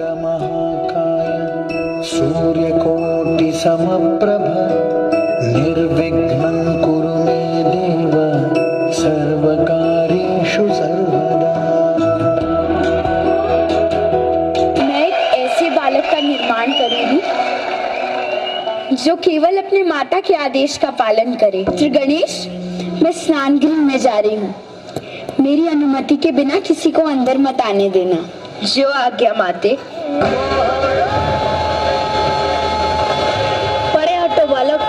महाकाय सूर्यकोटि समप्रभ निर्विघ्नं कुरु मे देव सर्वकार्येषु सर्वदा। मैं एक ऐसे बालक का निर्माण करूंगी जो केवल अपने माता के आदेश का पालन करे। श्री गणेश, मैं स्नान गृह में जा रही हूँ। मेरी अनुमति के बिना किसी को अंदर मत आने देना। जो आज्ञा माते। परे हटो बालक।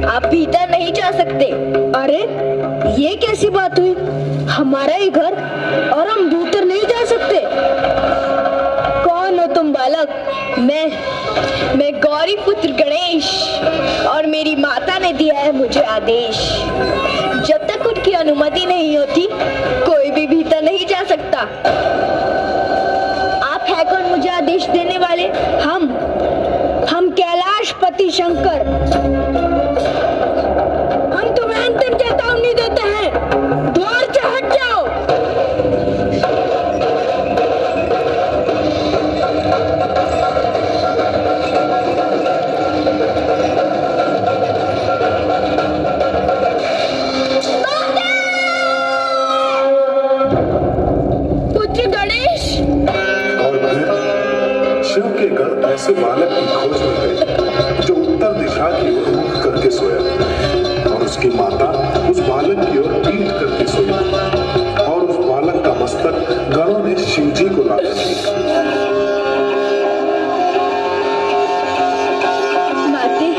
आप भीतर नहीं जा सकते। अरे ये कैसी बात हुई? हमारा ही घर और हम भीतर नहीं जा सकते। कौन हो तुम बालक? मैं गौरी पुत्र गणेश, और मेरी माता ने दिया है मुझे आदेश। जब तक उनकी अनुमति नहीं होती कोई भी भीतर नहीं जा सकता। आप है कौन मुझे आदेश देने वाले? हम कैलाशपति शंकर। हम तुम्हें अंतिम चेतावनी देते हैं, द्वार से हट जाओ। शिव के गण ऐसे बालक की खोज में गए जो उत्तर दिशा की ओर मुख करके सोया, और उसकी माता उस बालक की ओर पीठ करके सोई, और उस बालक का मस्तक गणों ने शिव जी को ला दिया। माते